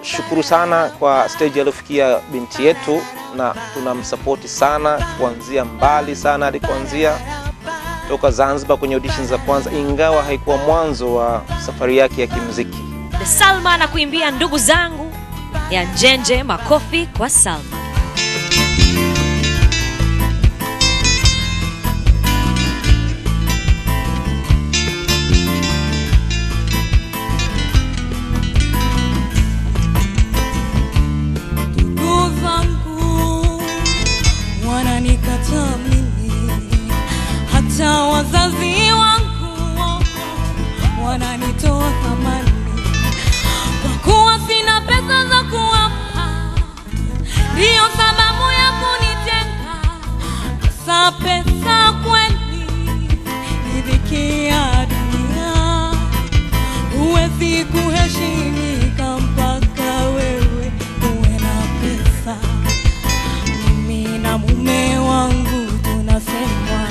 Shukuru sana kwa stage aliyofikia binti yetu, na tunamsupport sana kuanzia mbali sana hadi kuanzia toka Zanzibar kwenye auditions za kwanza, ingawa haikuwa mwanzo wa safari yake ya kimuziki. Salma na kuimbia ndugu zangu ya Njenje. Makofi kwa Salma. Hata wazazi wangu wananitoa thamani kwa kuwa sina pesa za kuwapa, ndio sababu ya kunitenga. Sasa pesa kweli ni dhiki ya dunia, huwezi kuheshimika mpaka wewe uwe na pesa. Mimi na mume wangu tunasema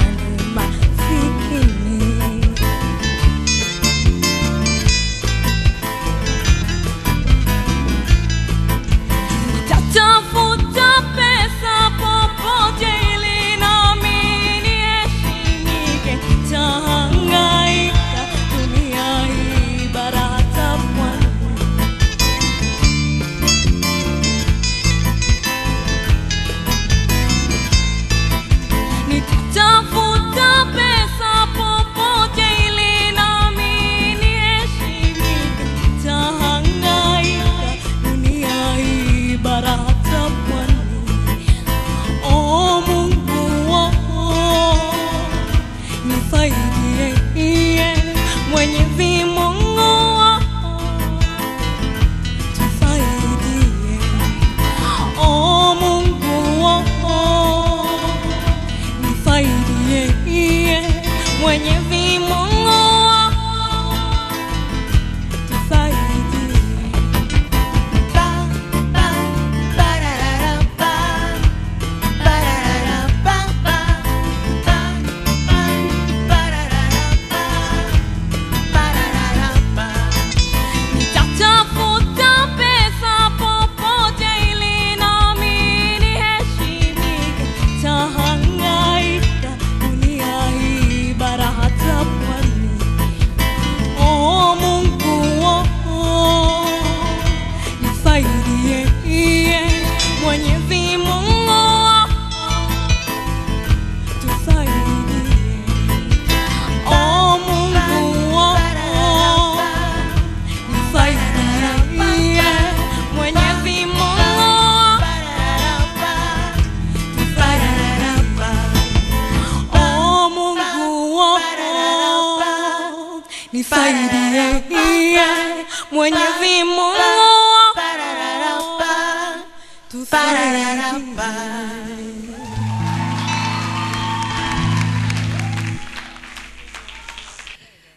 Mwenyezi Mungu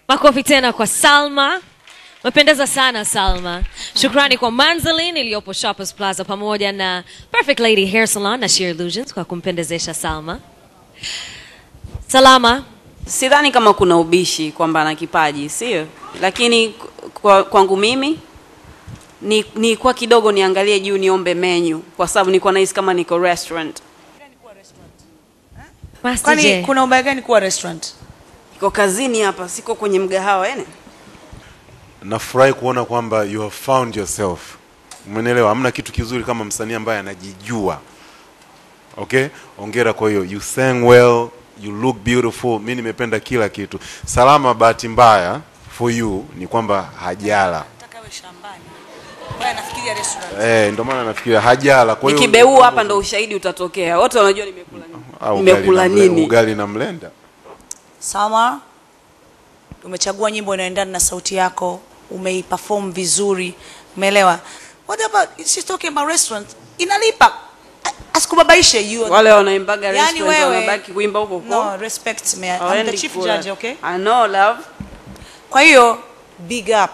Makofi tena kwa Salma. Mependeza sana Salma. Shukrani kwa Manzaline iliyopo Shoppers Plaza pamoja na Perfect Lady Hair Salon na Sheer Illusions kwa kumpendezesha Salma. Salama, sidhani kama kuna ubishi kwamba ana kipaji, sio? Lakini kwangu mimi ni kwa kidogo niangalie juu niombe menu kwa sababu niko nice kama niko restaurant. Kwani kuna ubaya gani kuwa restaurant? Niko kazini hapa, siko kwenye mgahawa ene. Nafurahi kuona kwamba you have found yourself. Umeelewa? Hamna kitu kizuri kama msanii ambaye anajijua. Okay? Hongera kwa hiyo. You sang well, you look beautiful. Mimi nimependa kila kitu. Salama, bahati mbaya for you ni kwamba hajala. Nataka wewe shambani. Wewe nafikiria restaurant. Ndio maana nafikiria hajala. Kwa hiyo nikibeu hapa ndo ushahidi utatokea. Wote wanajua nimekula nini. Nimekula nini? Ugali na mlenda. Salma, umechagua nyimbo inayoendana na sauti yako, umeiperform vizuri, umeelewa? What about she's talking about restaurant? Inalipa. Asikubabaishe you. Wale wanaimbaga restaurant wanabaki kuimba huko huko. No, respect me. I'm the chief judge, okay? I know, love. Kwa hiyo big up.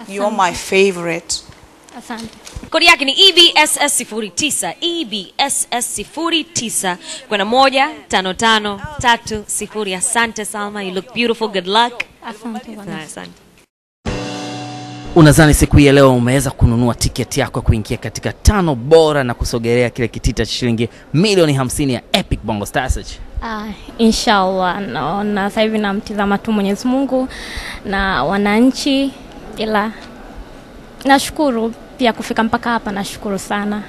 You're my favorite. Asante. Kodi yake ni EBSS 09 EBSS 09 kwenda 15530. Asante Salma, you look beautiful, good luck. Asante. Asante. Unadhani siku hii leo umeweza kununua tiketi yako kuingia katika 5 bora na kusogelea kile kitita cha shilingi milioni 50 ya Epic Bongo Star Search? Inshallah, na sasa hivi namtazama tu Mwenyezi Mungu na wananchi, ila nashukuru pia kufika mpaka hapa, nashukuru sana.